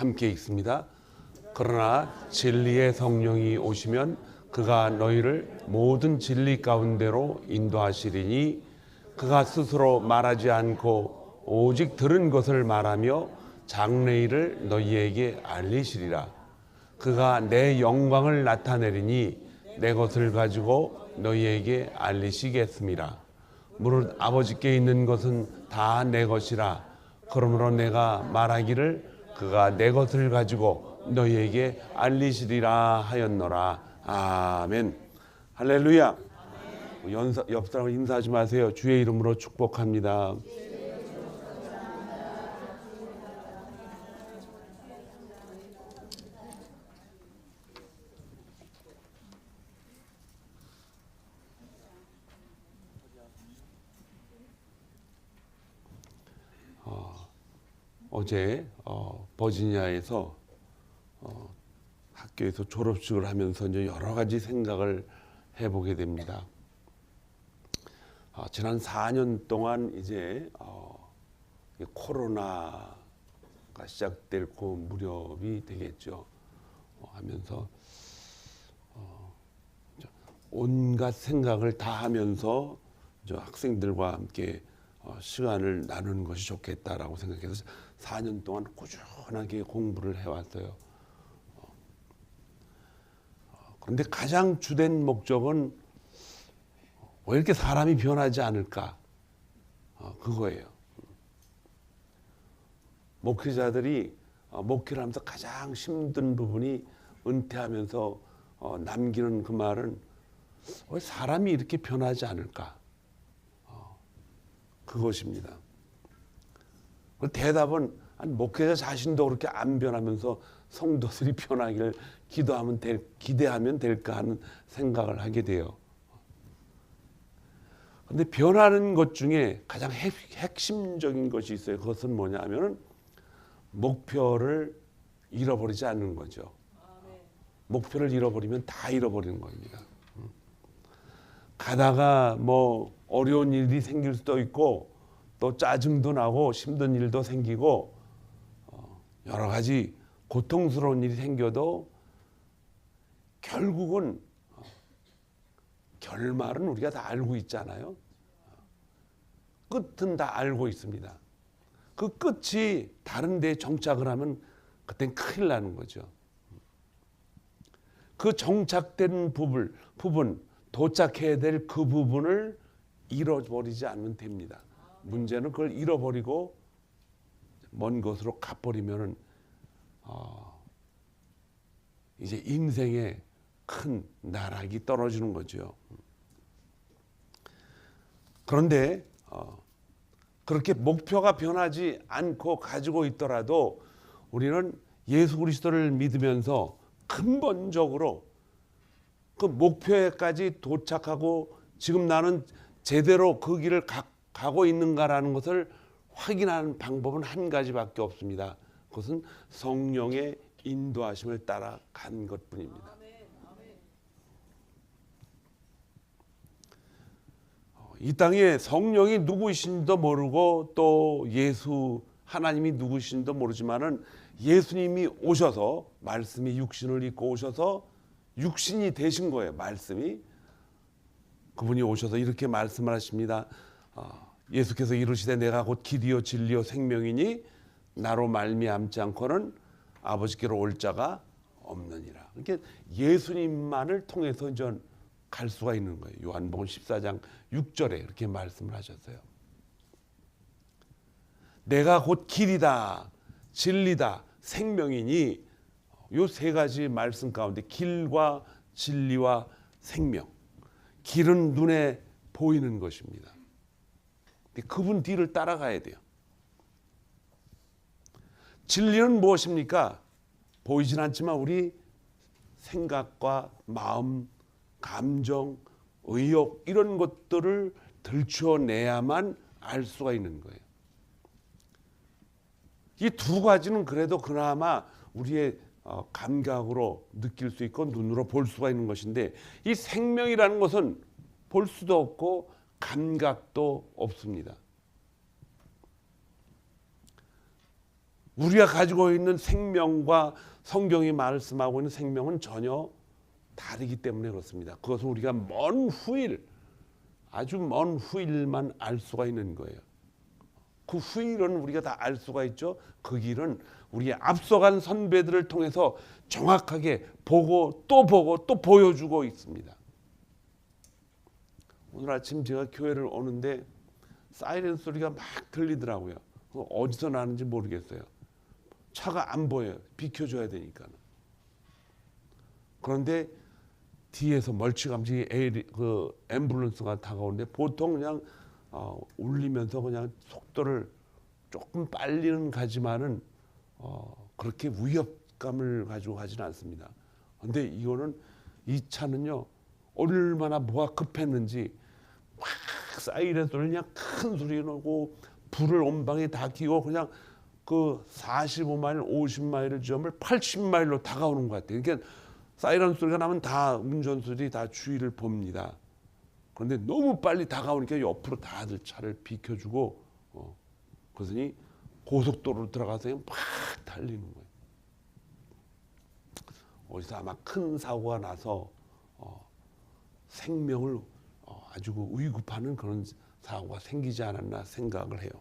함께 읽습니다. 그러나 진리의 성령이 오시면 그가 너희를 모든 진리 가운데로 인도하시리니 그가 스스로 말하지 않고 오직 들은 것을 말하며 장래일을 너희에게 알리시리라. 그가 내 영광을 나타내리니 내 것을 가지고 너희에게 알리시겠습니다. 무릇 아버지께 있는 것은 다 내 것이라. 그러므로 내가 말하기를 그가 내 것을 가지고 너희에게 알리시리라 하였노라. 아멘. 할렐루야. 옆 사람 인사하지 마세요. 주의 이름으로 축복합니다. 어제 버지니아에서 학교에서 졸업식을 하면서 이제 여러 가지 생각을 해보게 됩니다. 지난 4년 동안 이제 코로나가 시작될 그 무렵이 되겠죠. 하면서 온갖 생각을 다 하면서 학생들과 함께 시간을 나누는 것이 좋겠다라고 생각해서 4년 동안 꾸준하게 공부를 해왔어요. 그런데 가장 주된 목적은 왜 이렇게 사람이 변하지 않을까? 그거예요. 목회자들이 목회를 하면서 가장 힘든 부분이 은퇴하면서 남기는 그 말은 왜 사람이 이렇게 변하지 않을까? 그것입니다. 그 대답은 목회자 자신도 그렇게 안 변하면서 성도들이 변하기를 기대하면 될까 하는 생각을 하게 돼요. 그런데 변하는 것 중에 가장 핵심적인 것이 있어요. 그것은 뭐냐면은 목표를 잃어버리지 않는 거죠. 목표를 잃어버리면 다 잃어버리는 겁니다. 가다가 뭐 어려운 일이 생길 수도 있고 또 짜증도 나고 힘든 일도 생기고 여러 가지 고통스러운 일이 생겨도 결국은 결말은 우리가 다 알고 있잖아요. 끝은 다 알고 있습니다. 그 끝이 다른 데에 정착을 하면 그땐 큰일 나는 거죠. 그 정착된 부분 도착해야 될 그 부분을 잃어버리지 않으면 됩니다. 문제는 그걸 잃어버리고 먼 곳으로 가버리면은 이제 인생에 큰 나락이 떨어지는 거죠. 그런데 그렇게 목표가 변하지 않고 가지고 있더라도 우리는 예수 그리스도를 믿으면서 근본적으로 그 목표에까지 도착하고 지금 나는 제대로 그 길을 가고 있는가라는 것을 확인하는 방법은 한 가지밖에 없습니다. 그것은 성령의 인도하심을 따라간 것뿐입니다. 이 땅에 성령이 누구이신지도 모르고 또 예수 하나님이 누구이신지도 모르지만은 예수님이 오셔서 말씀이 육신을 입고 오셔서 육신이 되신 거예요. 말씀이 그분이 오셔서 이렇게 말씀을 하십니다. 예수께서 이르시되 내가 곧 길이요 진리요 생명이니 나로 말미암지 않고는 아버지께로 올 자가 없느니라. 그러니까 예수님만을 통해서 갈 수가 있는 거예요. 요한복음 14장 6절에 그렇게 말씀을 하셨어요. 내가 곧 길이다, 진리다, 생명이니 요 세 가지 말씀 가운데 길과 진리와 생명. 길은 눈에 보이는 것입니다. 그분 뒤를 따라가야 돼요. 진리는 무엇입니까? 보이진 않지만 우리 생각과 마음, 감정, 의욕 이런 것들을 들추어내야만 알 수가 있는 거예요. 이 두 가지는 그래도 그나마 우리의 감각으로 느낄 수 있고 눈으로 볼 수가 있는 것인데 이 생명이라는 것은 볼 수도 없고 감각도 없습니다. 우리가 가지고 있는 생명과 성경이 말씀하고 있는 생명은 전혀 다르기 때문에 그렇습니다. 그것은 우리가 먼 후일, 아주 먼 후일만 알 수가 있는 거예요. 그 후일은 우리가 다 알 수가 있죠. 그 길은 우리의 앞서간 선배들을 통해서 정확하게 보고 또 보여주고 있습니다. 오늘 아침 제가 교회를 오는데 사이렌 소리가 막 들리더라고요. 어디서 나는지 모르겠어요. 차가 안 보여요. 비켜줘야 되니까. 그런데 뒤에서 멀찌감치 그 앰뷸런스가 다가오는데 보통 그냥 울리면서 그냥 속도를 조금 빨리는 가지만은 그렇게 위협감을 가지고 가지는 않습니다. 그런데 이 차는요 얼마나 뭐가 급했는지 막 사이렌 소리 그냥 큰 소리 나고 불을 온방에 다 켜고 그냥 그 45마일, 50마일을 지점을 80마일로 다가오는 것 같아요. 그러니까 사이렌 소리가 나면 다 운전수들이 다 주의를 봅니다. 그런데 너무 빨리 다가오니까 옆으로 다들 차를 비켜주고 그러더니 고속도로로 들어가서 막 달리는 거예요. 어디서 아마 큰 사고가 나서 생명을 아주 위급하는 그런 사고가 생기지 않았나 생각을 해요.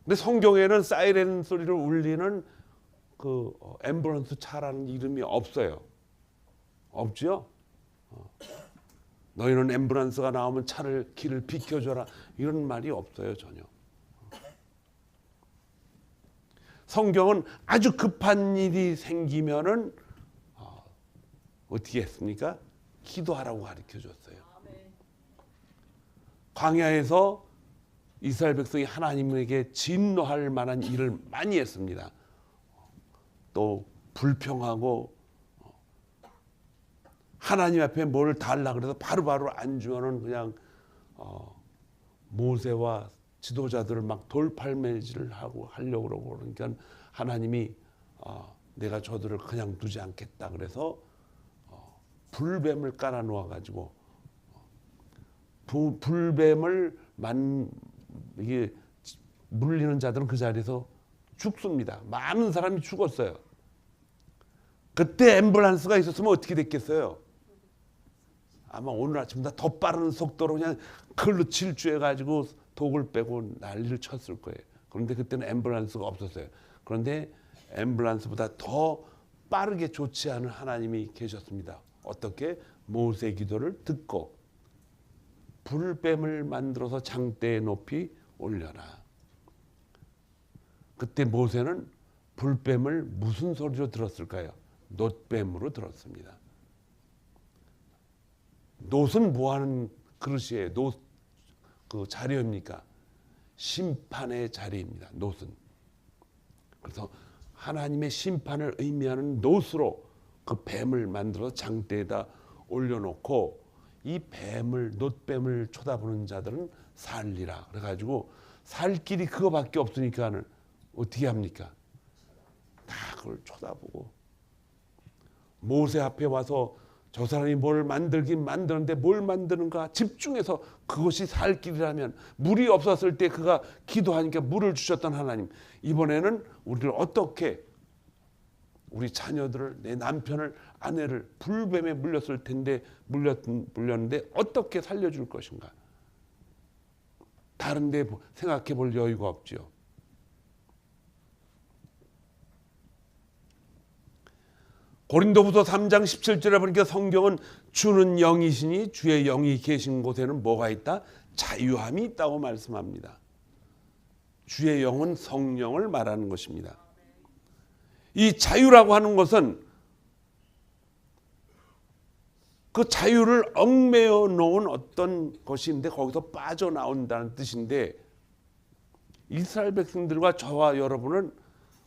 근데 성경에는 사이렌 소리를 울리는 그 앰뷸런스 차라는 이름이 없어요. 없죠? 너희는 앰뷸런스가 나오면 길을 비켜줘라 이런 말이 없어요 전혀. 성경은 아주 급한 일이 생기면은 어떻게 했습니까? 기도하라고 가르쳐줬어요. 광야에서 이스라엘 백성이 하나님에게 진노할 만한 일을 많이 했습니다. 또 불평하고 하나님 앞에 뭘 달라 그래서 바로바로 안 주면은 그냥 모세와 지도자들을 막 돌팔매질을 하려고 그러고 그러니까 하나님이 내가 저들을 그냥 두지 않겠다 그래서 불뱀을 깔아 놓아 가지고 불뱀을 이게 물리는 자들은 그 자리에서 죽습니다. 많은 사람이 죽었어요. 그때 앰뷸런스가 있었으면 어떻게 됐겠어요? 아마 오늘 아침보다 더 빠른 속도로 그냥 글로 질주해가지고 독을 빼고 난리를 쳤을 거예요. 그런데 그때는 앰뷸런스가 없었어요. 그런데 앰뷸런스보다 더 빠르게 조치하는 하나님이 계셨습니다. 어떻게? 모세 기도를 듣고 불뱀을 만들어서 장대에 높이 올려라. 그때 모세는 불뱀을 무슨 소리로 들었을까요? 놋뱀으로 들었습니다. 놋은 뭐하는 그릇이에요? 그 자리입니까? 심판의 자리입니다. 놋은. 그래서 하나님의 심판을 의미하는 놋으로 그 뱀을 만들어 장대에다 올려놓고 이 놋뱀을 쳐다보는 자들은 살리라. 그래가지고 살 길이 그거밖에 없으니까는 어떻게 합니까? 다 그걸 쳐다보고 모세 앞에 와서 저 사람이 뭘 만들긴 만드는데 뭘 만드는가 집중해서 그것이 살 길이라면 물이 없었을 때 그가 기도하니까 물을 주셨던 하나님 이번에는 우리를 어떻게 우리 자녀들을 내 남편을 아내를 불뱀에 물렸을 텐데 물렸는데 어떻게 살려줄 것인가 다른 데 생각해 볼 여유가 없지요. 고린도후서 3장 17절에 보니까 성경은 주는 영이시니 주의 영이 계신 곳에는 뭐가 있다? 자유함이 있다고 말씀합니다. 주의 영은 성령을 말하는 것입니다. 이 자유라고 하는 것은 그 자유를 얽매여 놓은 어떤 것인데 거기서 빠져나온다는 뜻인데 이스라엘 백성들과 저와 여러분은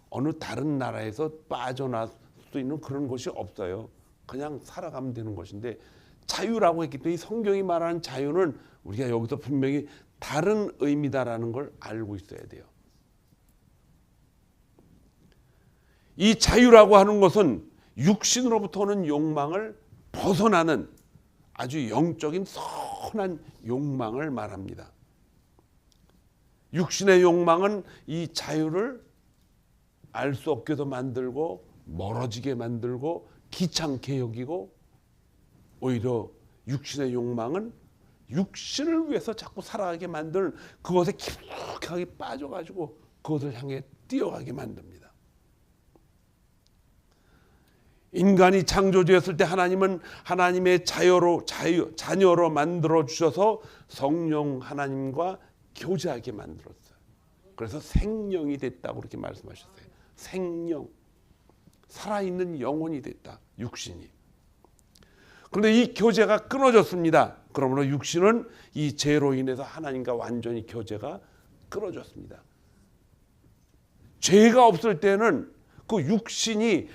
어느 다른 나라에서 빠져나올 수 있는 그런 것이 없어요. 그냥 살아가면 되는 것인데 자유라고 했기 때문에 이 성경이 말하는 자유는 우리가 여기서 분명히 다른 의미다라는 걸 알고 있어야 돼요. 이 자유라고 하는 것은 육신으로부터 오는 욕망을 벗어나는 아주 영적인 선한 욕망을 말합니다. 육신의 욕망은 이 자유를 알 수 없게도 만들고 멀어지게 만들고 귀찮게 여기고, 오히려 육신의 욕망은 육신을 위해서 자꾸 살아가게 만드는, 그것에 깊숙하게 빠져가지고 그것을 향해 뛰어가게 만듭니다. 인간이 창조되었을 때 하나님은 하나님의 자녀로 만들어 주셔서 성령 하나님과 교제하게 만들었어요. 그래서 생명이 됐다고 그렇게 말씀하셨어요. 생명, 살아있는 영혼이 됐다, 육신이. 그런데 이 교제가 끊어졌습니다. 그러므로 육신은 이 죄로 인해서 하나님과 완전히 교제가 끊어졌습니다. 죄가 없을 때는 그 육신이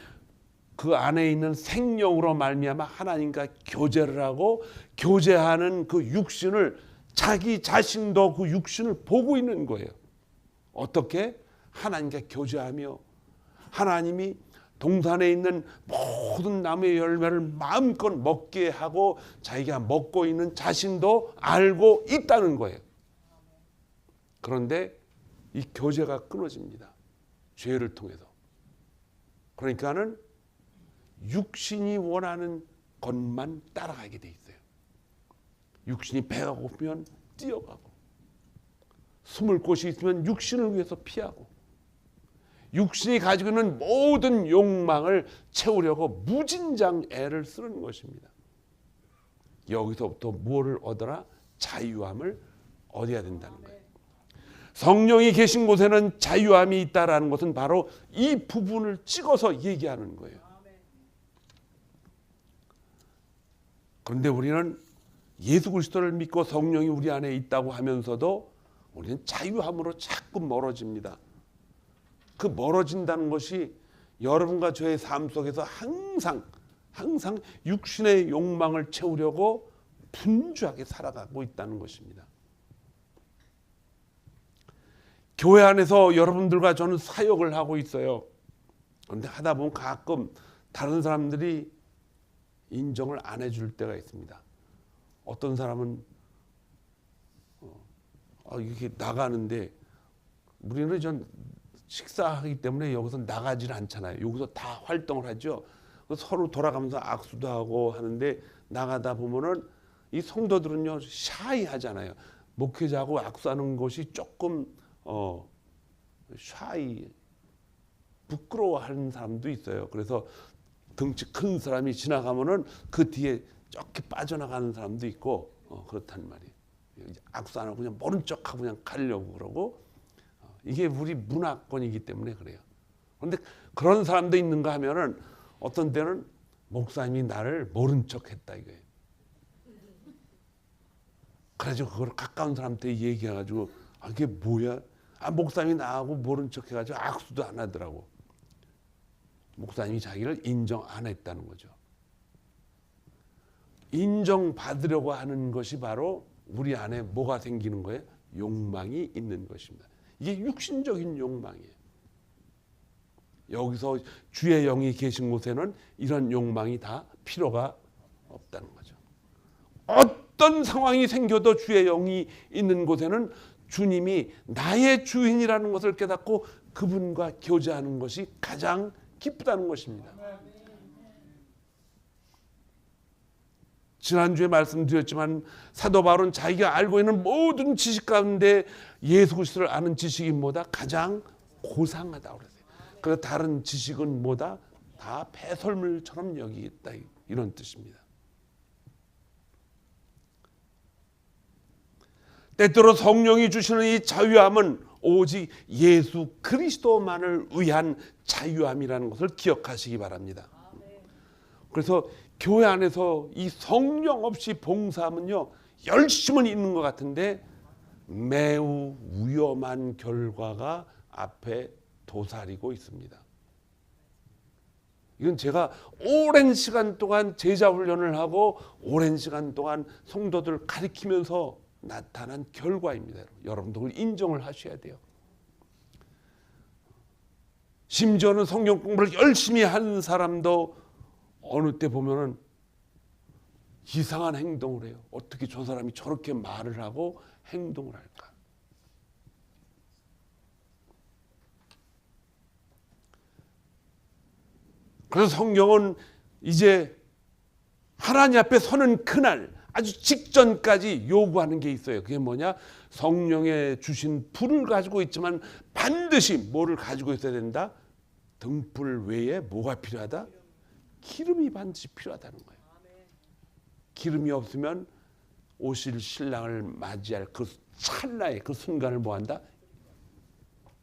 그 안에 있는 생명으로 말미암아 하나님과 교제를 하고, 교제하는 그 육신을, 자기 자신도 그 육신을 보고 있는 거예요. 어떻게? 하나님과 교제하며 하나님이 동산에 있는 모든 나무의 열매를 마음껏 먹게 하고 자기가 먹고 있는 자신도 알고 있다는 거예요. 그런데 이 교제가 끊어집니다. 죄를 통해서. 그러니까는 육신이 원하는 것만 따라가게 돼 있어요. 육신이 배가 고프면 뛰어가고, 숨을 곳이 있으면 육신을 위해서 피하고, 육신이 가지고 있는 모든 욕망을 채우려고 무진장 애를 쓰는 것입니다. 여기서부터 무엇을 얻어라? 자유함을 얻어야 된다는 거예요. 성령이 계신 곳에는 자유함이 있다라는 것은 바로 이 부분을 찍어서 얘기하는 거예요. 그런데 우리는 예수 그리스도를 믿고 성령이 우리 안에 있다고 하면서도 우리는 자유함으로 자꾸 멀어집니다. 그 멀어진다는 것이 여러분과 저의 삶 속에서 항상 육신의 욕망을 채우려고 분주하게 살아가고 있다는 것입니다. 교회 안에서 여러분들과 저는 사역을 하고 있어요. 그런데 하다 보면 가끔 다른 사람들이 인정을 안 해줄 때가 있습니다. 어떤 사람은 이렇게 나가는데, 우리는 전 식사하기 때문에 여기서 나가질 않잖아요. 여기서 다 활동을 하죠. 서로 돌아가면서 악수도 하고 하는데, 나가다 보면은 이 성도들은요 샤이하잖아요. 목회자하고 악수하는 것이 조금 샤이, 부끄러워하는 사람도 있어요. 그래서 덩치 큰 사람이 지나가면은 그 뒤에 쫓게 빠져나가는 사람도 있고, 그렇단 말이에요. 악수 안 하고 그냥 모른 척하고 그냥 가려고 그러고, 이게 우리 문화권이기 때문에 그래요. 그런데 그런 사람도 있는가 하면은 어떤 때는 목사님이 나를 모른 척했다 이거예요. 그래가지고 그걸 가까운 사람한테 얘기해가지고, 이게 뭐야? 목사님이 나하고 모른 척해가지고 악수도 안 하더라고. 목사님이 자기를 인정 안 했다는 거죠. 인정받으려고 하는 것이 바로 우리 안에 뭐가 생기는 거예요? 욕망이 있는 것입니다. 이게 육신적인 욕망이에요. 여기서 주의 영이 계신 곳에는 이런 욕망이 다 필요가 없다는 거죠. 어떤 상황이 생겨도 주의 영이 있는 곳에는 주님이 나의 주인이라는 것을 깨닫고 그분과 교제하는 것이 가장 기쁘다는 것입니다. 지난주에 말씀드렸지만 사도 바울은 자기가 알고 있는 모든 지식 가운데 예수 그리스도를 아는 지식이 뭐다? 가장 고상하다고 그랬어요. 그래서 다른 지식은 뭐다? 다 배설물처럼 여기겠다, 이런 뜻입니다. 때때로 성령이 주시는 이 자유함은 오직 예수 그리스도만을 위한 자유함이라는 것을 기억하시기 바랍니다. 그래서 교회 안에서 이 성령 없이 봉사하면요, 열심은 있는 것 같은데 매우 위험한 결과가 앞에 도사리고 있습니다. 이건 제가 오랜 시간 동안 제자 훈련을 하고 오랜 시간 동안 성도들을 가르치면서 나타난 결과입니다. 여러분들 인정을 하셔야 돼요. 심지어는 성경 공부를 열심히 한 사람도 어느 때 보면은 이상한 행동을 해요. 어떻게 저 사람이 저렇게 말을 하고 행동을 할까? 그래서 성경은 이제 하나님 앞에 서는 그날 아주 직전까지 요구하는 게 있어요. 그게 뭐냐? 성령에 주신 불을 가지고 있지만 반드시 뭐를 가지고 있어야 된다? 등불 외에 뭐가 필요하다? 기름이 반드시 필요하다는 거예요. 기름이 없으면 오실 신랑을 맞이할 그 찰나의 그 순간을 뭐한다?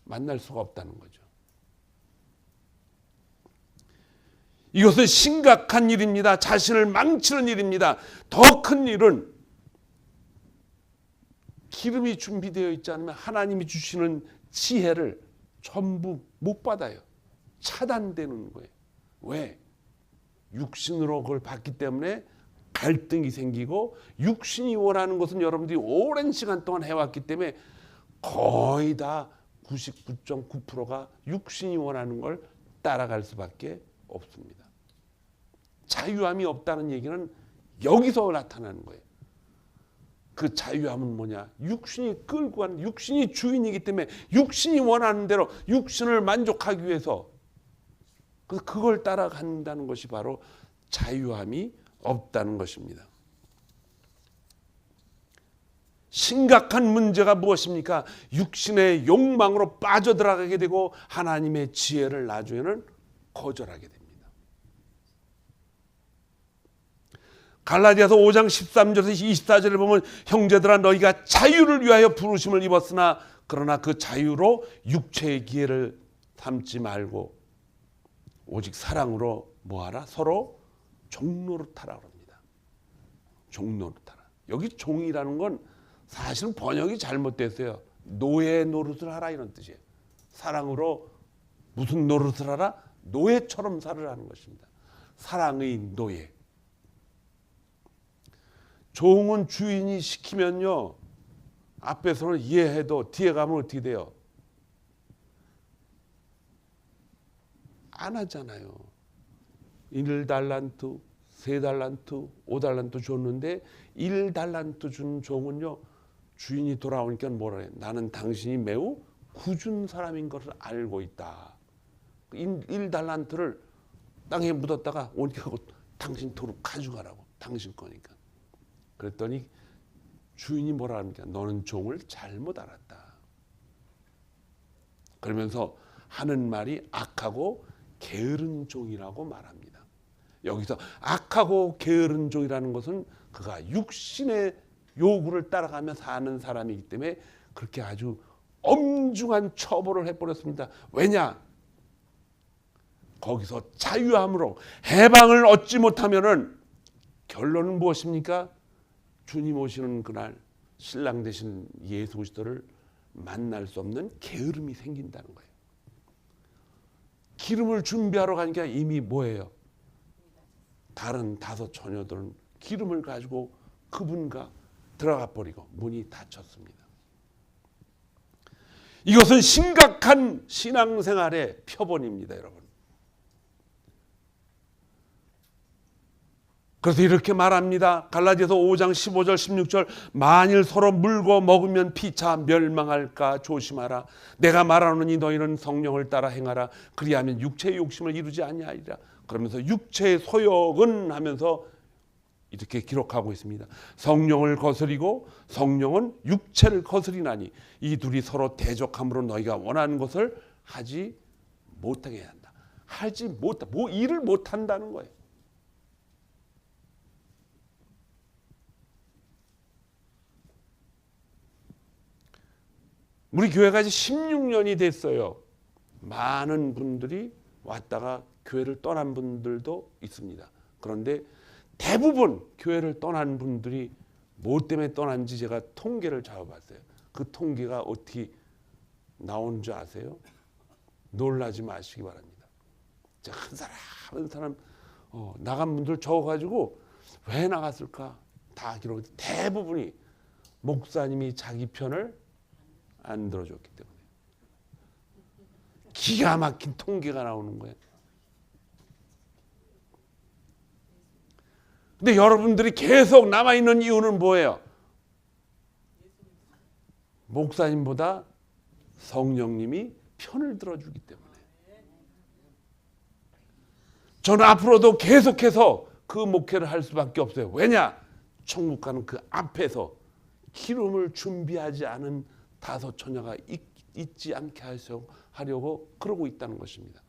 만날 수가 없다는 거죠. 이것은 심각한 일입니다. 자신을 망치는 일입니다. 더 큰 일은 기름이 준비되어 있지 않으면 하나님이 주시는 지혜를 전부 못 받아요. 차단되는 거예요. 왜? 육신으로 그걸 받기 때문에 갈등이 생기고, 육신이 원하는 것은 여러분들이 오랜 시간 동안 해왔기 때문에 거의 다 99.9%가 육신이 원하는 걸 따라갈 수밖에 없습니다. 자유함이 없다는 얘기는 여기서 나타나는 거예요. 그 자유함은 뭐냐? 육신이 끌고 가는, 육신이 주인이기 때문에 육신이 원하는 대로 육신을 만족하기 위해서 그걸 따라간다는 것이 바로 자유함이 없다는 것입니다. 심각한 문제가 무엇입니까? 육신의 욕망으로 빠져들어가게 되고 하나님의 지혜를 나중에는 거절하게 됩니다. 갈라디아서 5장 13절에서 24절을 보면 형제들아 너희가 자유를 위하여 부르심을 입었으나 그러나 그 자유로 육체의 기회를 삼지 말고 오직 사랑으로 뭐하라? 서로 종노릇하라 그럽니다. 종노릇하라. 여기 종이라는 건 사실은 번역이 잘못됐어요. 노예 노릇을 하라 이런 뜻이에요. 사랑으로 무슨 노릇을 하라? 노예처럼 살으라는 것입니다. 사랑의 노예. 종은 주인이 시키면요 앞에서는 이해해도 뒤에 가면 어떻게 돼요? 안 하잖아요. 1달란트, 3달란트, 5달란트 줬는데 1달란트 준 종은요 주인이 돌아오니까 뭐라 해요? 나는 당신이 매우 굳은 사람인 것을 알고 있다. 1달란트를 땅에 묻었다가 오니까 당신 도로 가져가라고. 당신 거니까. 그랬더니 주인이 뭐라 합니까? 너는 종을 잘못 알았다. 그러면서 하는 말이 악하고 게으른 종이라고 말합니다. 여기서 악하고 게으른 종이라는 것은 그가 육신의 요구를 따라가며 사는 사람이기 때문에 그렇게 아주 엄중한 처벌을 해버렸습니다. 왜냐? 거기서 자유함으로 해방을 얻지 못하면은 결론은 무엇입니까? 주님 오시는 그날 신랑 되신 예수 그리스도를 만날 수 없는 게으름이 생긴다는 거예요. 기름을 준비하러 가니까 이미 뭐예요? 다른 5 처녀들은 기름을 가지고 그분과 들어가 버리고 문이 닫혔습니다. 이것은 심각한 신앙생활의 표본입니다, 여러분. 그래서 이렇게 말합니다. 갈라디아서 5장 15절 16절 만일 서로 물고 먹으면 피차 멸망할까 조심하라. 내가 말하노니 너희는 성령을 따라 행하라. 그리하면 육체의 욕심을 이루지 아니하리라. 그러면서 육체의 소욕은 하면서 이렇게 기록하고 있습니다. 성령을 거스리고 성령은 육체를 거스리나니 이 둘이 서로 대적함으로 너희가 원하는 것을 하지 못하게 한다. 하지 못하, 뭐 일을 못한다는 거예요. 우리 교회가 이제 16년이 됐어요. 많은 분들이 왔다가 교회를 떠난 분들도 있습니다. 그런데 대부분 교회를 떠난 분들이 뭐 때문에 떠난지 제가 통계를 잡아봤어요. 그 통계가 어떻게 나오는 줄 아세요? 놀라지 마시기 바랍니다. 한 사람 한 사람 나간 분들 적어가지고 왜 나갔을까? 다 기록. 대부분이 목사님이 자기 편을 안 들어줬기 때문에. 기가 막힌 통계가 나오는 거예요. 근데 여러분들이 계속 남아있는 이유는 뭐예요? 목사님보다 성령님이 편을 들어주기 때문에. 저는 앞으로도 계속해서 그 목회를 할 수밖에 없어요. 왜냐? 천국 가는 그 앞에서 기름을 준비하지 않은 다섯 처녀가 있지 않게 하려고 그러고 있다는 것입니다.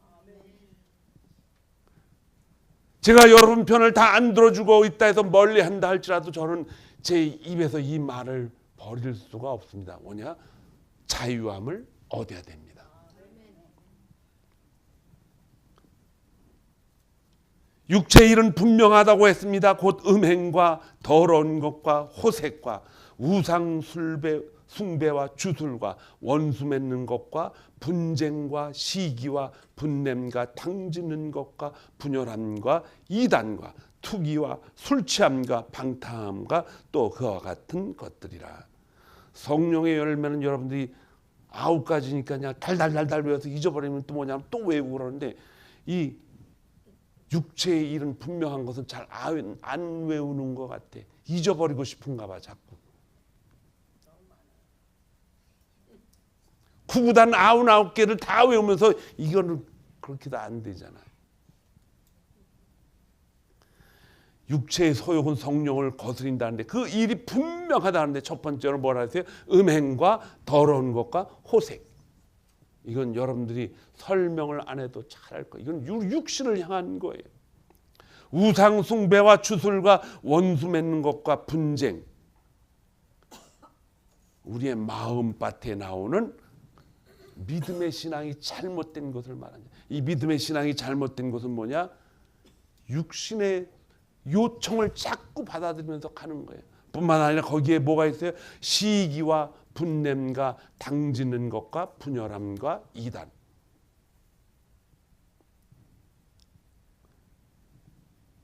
제가 여러분 편을 다 안 들어주고 있다 해서 멀리 한다 할지라도 저는 제 입에서 이 말을 버릴 수가 없습니다. 뭐냐? 자유함을 얻어야 됩니다. 육체의 일은 분명하다고 했습니다. 곧 음행과 더러운 것과 호색과 우상 숭배와 주술과 원수 맺는 것과 분쟁과 시기와 분냄과 당짓는 것과 분열함과 이단과 투기와 술 취함과 방탕함과 또 그와 같은 것들이라. 성령의 열매는 여러분들이 9가지니까 그냥 달달달달 외워서 잊어버리면 또 뭐냐면 또 외우고 그러는데, 이 육체의 일은 분명한 것은 잘 안 외우는 것 같아. 잊어버리고 싶은가 봐 자꾸. 구구단 99개를 다 외우면서 이거는 그렇게도 안 되잖아요. 육체의 소욕은 성령을 거스린다는데 그 일이 분명하다는데 첫 번째로 뭐라 하세요? 음행과 더러운 것과 호색. 이건 여러분들이 설명을 안 해도 잘 알 거예요. 이건 육신을 향한 거예요. 우상 숭배와 주술과 원수 맺는 것과 분쟁. 우리의 마음밭에 나오는 믿음의 신앙이 잘못된 것을 말하냐. 이 믿음의 신앙이 잘못된 것은 뭐냐? 육신의 요청을 자꾸 받아들이면서 가는 거예요. 뿐만 아니라 거기에 뭐가 있어요? 시기와 분냄과 당짓는 것과 분열함과 이단.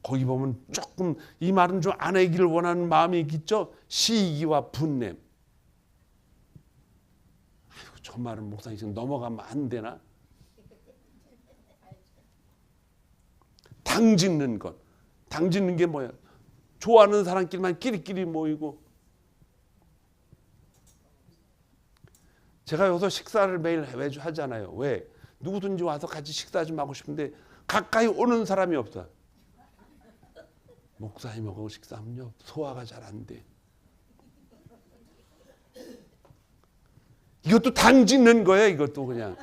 거기 보면 조금 이 말은 좀 안 하기를 원하는 마음이 있죠. 시기와 분냄. 아이고, 저 말은 목사님 지금 넘어가면 안 되나? 당짓는 것. 당짓는 게 뭐야? 좋아하는 사람끼리만 끼리끼리 모이고. 제가 여기서 식사를 매일 매주 하잖아요. 왜? 누구든지 와서 같이 식사 좀 하고 싶은데 가까이 오는 사람이 없어. 목사님하고 식사하면요 소화가 잘 안 돼. 이것도 당짓는 거예요. 이것도 그냥.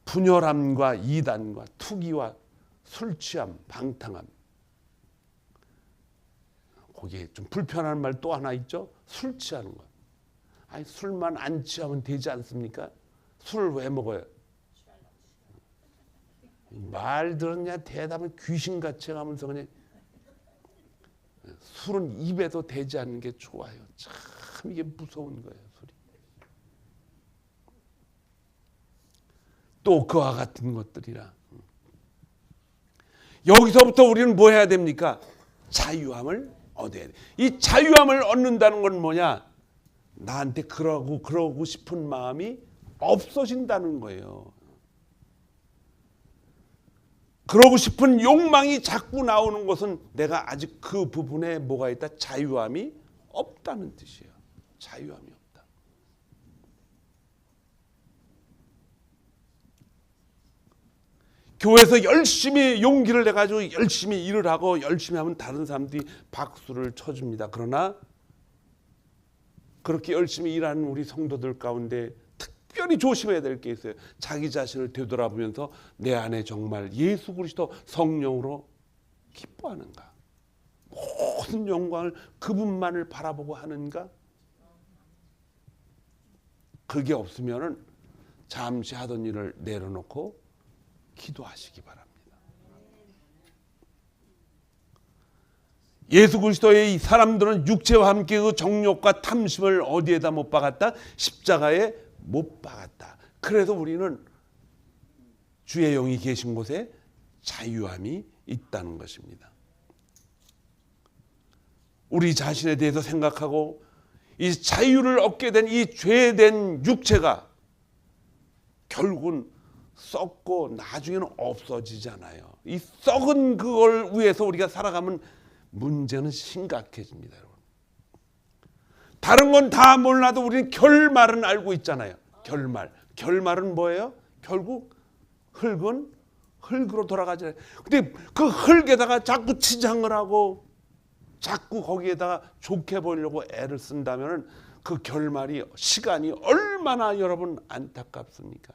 분열함과 이단과 투기와 술 취함, 방탕함. 거기에 좀 불편한 말 또 하나 있죠. 술 취하는 거. 아니 술만 안 취하면 되지 않습니까? 술을 왜 먹어요? 말 들었냐 대답은 귀신같이 하면서 그냥. 술은 입에도 대지 않는 게 좋아요. 참 이게 무서운 거예요, 술이. 또 그와 같은 것들이라. 여기서부터 우리는 뭐 해야 됩니까? 자유함을 얻어야 돼. 이 자유함을 얻는다는 건 뭐냐? 나한테 그러고 싶은 마음이 없어진다는 거예요. 그러고 싶은 욕망이 자꾸 나오는 것은 내가 아직 그 부분에 뭐가 있다? 자유함이 없다는 뜻이에요. 자유함이 없다. 교회에서 열심히 용기를 내가지고 열심히 일을 하고 열심히 하면 다른 사람들이 박수를 쳐줍니다. 그러나 그렇게 열심히 일하는 우리 성도들 가운데 특별히 조심해야 될 게 있어요. 자기 자신을 되돌아보면서 내 안에 정말 예수 그리스도 성령으로 기뻐하는가? 모든 영광을 그분만을 바라보고 하는가? 그게 없으면은 잠시 하던 일을 내려놓고 기도하시기 바랍니다. 예수 그리스도의 이 사람들은 육체와 함께 그 정욕과 탐심을 어디에다 못 박았다? 십자가에 못 박았다. 그래서 우리는 주의 영이 계신 곳에 자유함이 있다는 것입니다. 우리 자신에 대해서 생각하고 이 자유를 얻게 된 이 죄된 육체가 결국은 썩고 나중에는 없어지잖아요. 이 썩은 그걸 위해서 우리가 살아가면 문제는 심각해집니다. 여러분. 다른 건 다 몰라도 우리는 결말은 알고 있잖아요. 결말은 뭐예요? 결국 흙은 흙으로 돌아가잖아요. 근데 그 흙에다가 자꾸 치장을 하고 자꾸 거기에다가 좋게 보이려고 애를 쓴다면 그 결말이, 시간이 얼마나 여러분 안타깝습니까?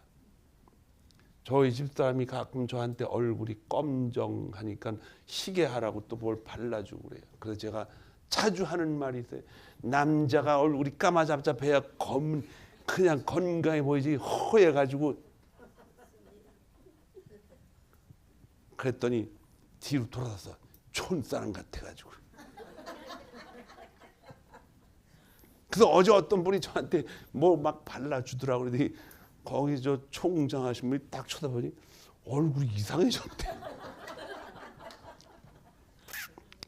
저희 집사람이 가끔 저한테 얼굴이 검정하니까 희게하라고 또 뭘 발라주고 그래요. 그래서 제가 자주 하는 말이 있어요. 남자가 얼굴이 까마잡잡해야 그냥 건강해 보이지 허해가지고. 그랬더니 뒤로 돌아서서 촌사람 같아가지고. 그래서 어제 어떤 분이 저한테 뭐 막 발라주더라고. 그러더니 거기 저 총장 하신 분이 딱 쳐다보니 얼굴이 이상해졌대.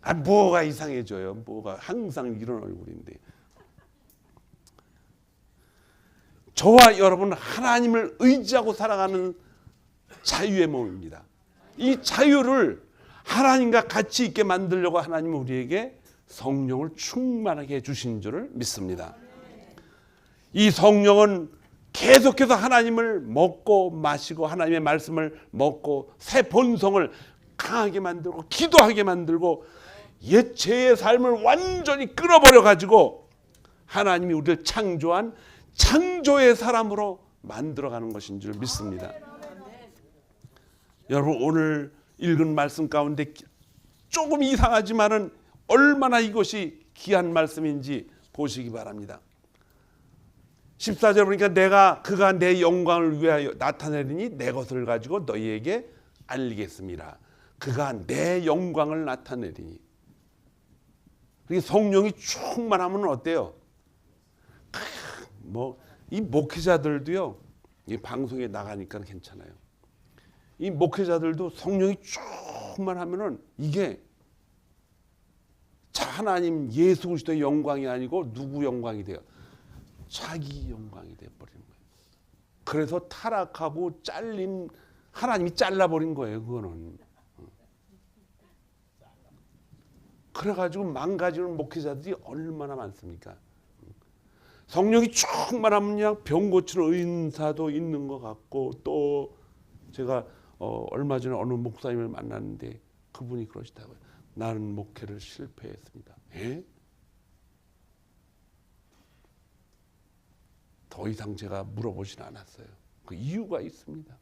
아, 뭐가 이상해져요? 뭐가 항상 이런 얼굴인데. 저와 여러분은 하나님을 의지하고 살아가는 자유의 몸입니다. 이 자유를 하나님과 같이 있게 만들려고 하나님은 우리에게 성령을 충만하게 해주신 줄을 믿습니다. 이 성령은 계속해서 하나님을 먹고 마시고 하나님의 말씀을 먹고 새 본성을 강하게 만들고 기도하게 만들고 옛 죄의 삶을 완전히 끊어버려 가지고 하나님이 우리를 창조한 창조의 사람으로 만들어가는 것인 줄 믿습니다. 여러분, 오늘 읽은 말씀 가운데 조금 이상하지만은 얼마나 이것이 귀한 말씀인지 보시기 바랍니다. 14절 보니까 그가 내 영광을 위하여 나타내리니 내 것을 가지고 너희에게 알리겠습니다. 그가 내 영광을 나타내리니. 그게 성령이 충만하면 어때요? 이 목회자들도요, 이 방송에 나가니까 괜찮아요. 이 목회자들도 성령이 충만하면은 이게 하나님 예수 그리스도의 영광이 아니고 누구 영광이 돼요? 자기 영광이 돼버리는 거예요. 그래서 타락하고 잘린, 하나님이 잘라버린 거예요. 그거는. 그래가지고 망가지는 목회자들이 얼마나 많습니까? 성령이 충만하면 그냥 병 고치는 은사도 있는 것 같고, 또 제가 얼마 전에 어느 목사님을 만났는데 그분이 그러시다고요. 나는 목회를 실패했습니다. 에? 더 이상 제가 물어보진 않았어요. 그 이유가 있습니다.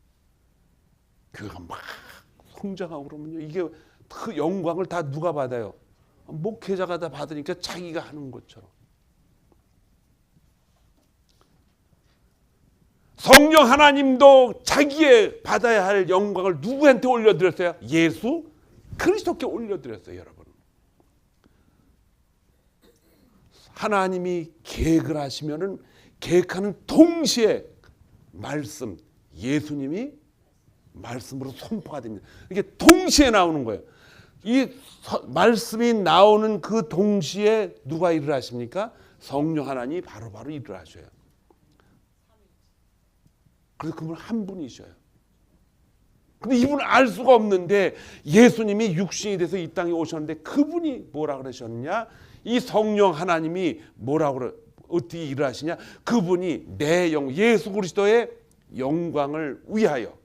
교회가 막 성장하고 그러면요, 이게 그 영광을 다 누가 받아요? 목회자가 다 받으니까 자기가 하는 것처럼. 성령 하나님도 자기의 받아야 할 영광을 누구한테 올려드렸어요? 예수 그리스도께 올려드렸어요. 여러분, 하나님이 계획을 하시면은 계획하는 동시에 말씀, 예수님이 말씀으로 선포가 됩니다. 이게 동시에 나오는 거예요. 이 말씀이 나오는 그 동시에 누가 일을 하십니까? 성령 하나님이 바로바로 일을 하셔요. 그래서 그분 한 분이셔요. 근데 이분을 알 수가 없는데 예수님이 육신이 돼서 이 땅에 오셨는데 그분이 뭐라 그러셨냐? 이 성령 하나님이 어떻게 일을 하시냐? 그분이 내 예수 그리스도의 영광을 위하여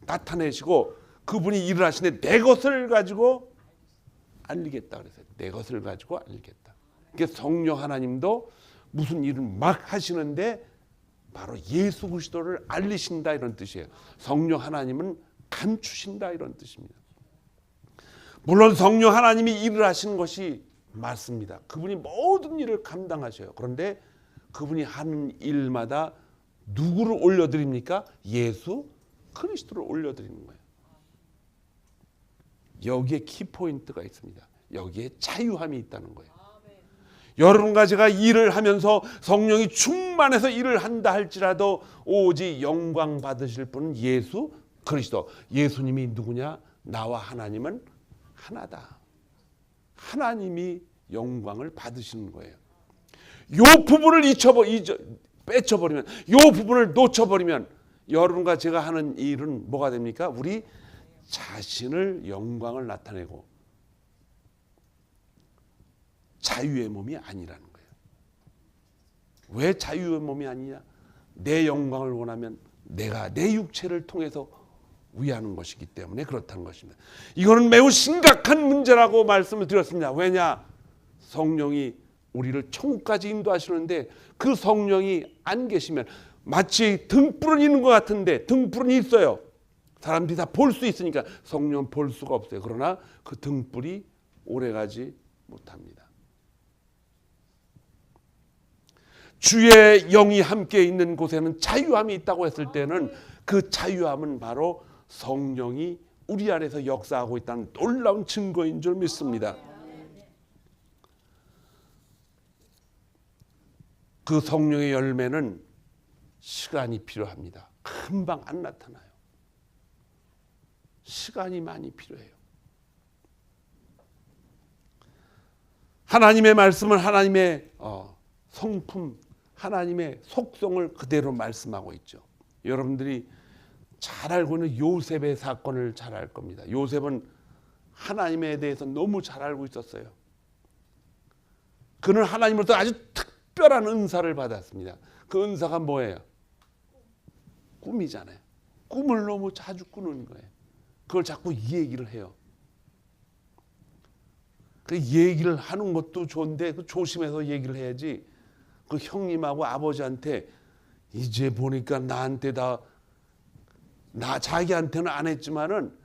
나타내시고 그분이 일을 하시는데 내 것을 가지고 알리겠다 그랬어요. 내 것을 가지고 알리겠다. 그러니까 성령 하나님도 무슨 일을 막 하시는데 바로 예수 그리스도를 알리신다 이런 뜻이에요. 성령 하나님은 감추신다 이런 뜻입니다. 물론 성령 하나님이 일을 하시는 것이 맞습니다. 그분이 모든 일을 감당하셔요. 그런데 그분이 하는 일마다 누구를 올려드립니까? 예수 그리스도를 올려드리는 거예요. 여기에 키포인트가 있습니다. 여기에 자유함이 있다는 거예요. 여러분과 제가 일을 하면서 성령이 충만해서 일을 한다 할지라도 오직 영광 받으실 분은 예수 그리스도. 예수님이 누구냐? 나와 하나님은 하나다. 하나님이 영광을 받으시는 거예요. 이 부분을 빼쳐버리면, 이 부분을 놓쳐버리면 여러분과 제가 하는 일은 뭐가 됩니까? 우리 자신을 영광을 나타내고 자유의 몸이 아니라는 거예요. 왜 자유의 몸이 아니냐? 내 영광을 원하면 내가 내 육체를 통해서 위하는 것이기 때문에 그렇다는 것입니다. 이거는 매우 심각한 문제라고 말씀을 드렸습니다. 왜냐? 성령이 우리를 천국까지 인도하시는데 그 성령이 안 계시면 마치 등불은 있는 것 같은데 등불은 있어요. 사람들이 다 볼 수 있으니까 성령은 볼 수가 없어요. 그러나 그 등불이 오래가지 못합니다. 주의 영이 함께 있는 곳에는 자유함이 있다고 했을 때는 그 자유함은 바로 성령이 우리 안에서 역사하고 있다는 놀라운 증거인 줄 믿습니다. 그 성령의 열매는 시간이 필요합니다. 금방 안 나타나요. 시간이 많이 필요해요. 하나님의 말씀은 하나님의 성품, 하나님의 속성을 그대로 말씀하고 있죠. 여러분들이 잘 알고 있는 요셉의 사건을 잘 알 겁니다. 요셉은 하나님에 대해서 너무 잘 알고 있었어요. 그는 하나님으로부터 아주 특별한 은사를 받았습니다. 그 은사가 뭐예요? 꿈이잖아요. 꿈을 너무 자주 꾸는 거예요. 그걸 자꾸 얘기를 해요. 그 얘기를 하는 것도 좋은데 그 조심해서 얘기를 해야지. 그 형님하고 아버지한테 이제 보니까 나한테 나 자기한테는 안 했지만은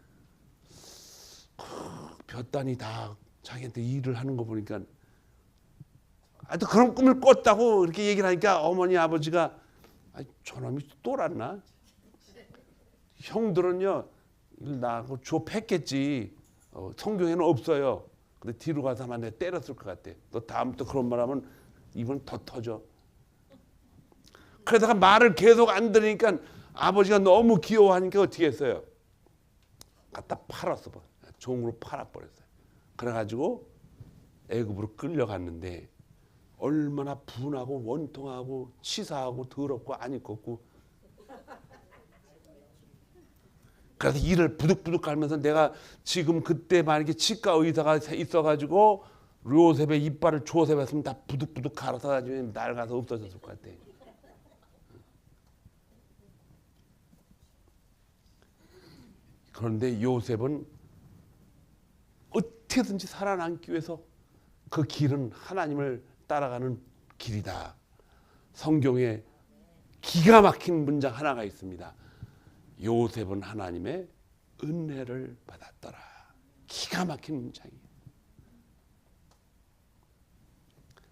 볕단이 다 자기한테 일을 하는 거 보니까 하여튼 그런 꿈을 꿨다고 이렇게 얘기를 하니까 어머니 아버지가 저놈이 또랐나? 형들은요 나하고 조패했겠지. 성경에는 없어요. 근데 뒤로 가서 아마 내가 때렸을 것 같아. 너 다음부터 그런 말 하면 입은 더 터져. 그러다가 말을 계속 안 들으니까 아버지가 너무 귀여워하니까 어떻게 했어요? 갖다 팔았어. 종으로 팔아버렸어요. 그래가지고 애굽으로 끌려갔는데 얼마나 분하고 원통하고 치사하고 더럽고 안 입고 그래서 이를 부득부득 갈면서 내가 지금 그때 만약에 치과 의사가 있어가지고 요셉의 이빨을 조셉했으면 다 부득부득 갈아서 가지고 낡아서 없어졌을 것 같아. 그런데 요셉은 어떻게든지 살아남기 위해서 그 길은 하나님을 따라가는 길이다. 성경에 기가 막힌 문장 하나가 있습니다. 요셉은 하나님의 은혜를 받았더라. 기가 막힌 문장이에요.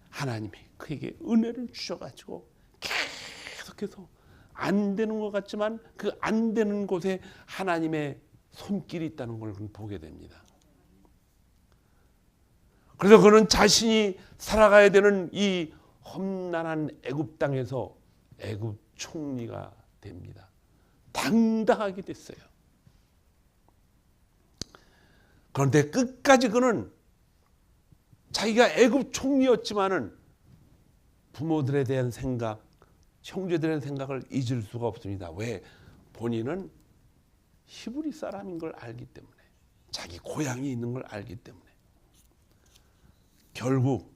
하나님이 그에게 은혜를 주셔가지고 계속해서 안 되는 것 같지만 그 안 되는 곳에 하나님의 손길이 있다는 걸 보게 됩니다. 그래서 그는 자신이 살아가야 되는 이 험난한 애굽 땅에서 애굽 총리가 됩니다. 당당하게 됐어요. 그런데 끝까지 그는 자기가 애굽 총리였지만은 부모들에 대한 생각, 형제들에 대한 생각을 잊을 수가 없습니다. 왜? 본인은 히브리 사람인 걸 알기 때문에, 자기 고향이 있는 걸 알기 때문에. 결국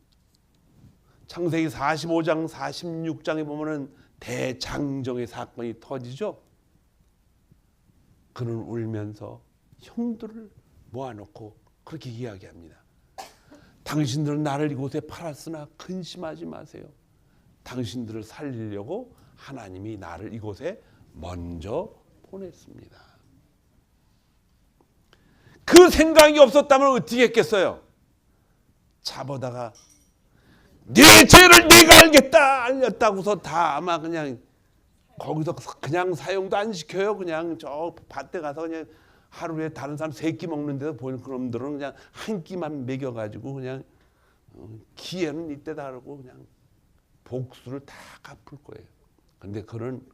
창세기 45장 46장에 보면은 대장정의 사건이 터지죠. 그는 울면서 형들을 모아놓고 그렇게 이야기합니다. 당신들은 나를 이곳에 팔았으나 근심하지 마세요. 당신들을 살리려고 하나님이 나를 이곳에 먼저 보냈습니다. 그 생각이 없었다면 어떻게 했겠어요? 잡아다가 네 죄를 네가 알겠다 알렸다고서 다 아마 그냥 거기서 그냥 사용도 안 시켜요. 그냥 저 밭에 가서 그냥 하루에 다른 사람 3끼 먹는 데서 보이는 그놈들은 그냥 한 끼만 먹여가지고 그냥 기회는 이때다 그러고 그냥 복수를 다 갚을 거예요. 그런데 그는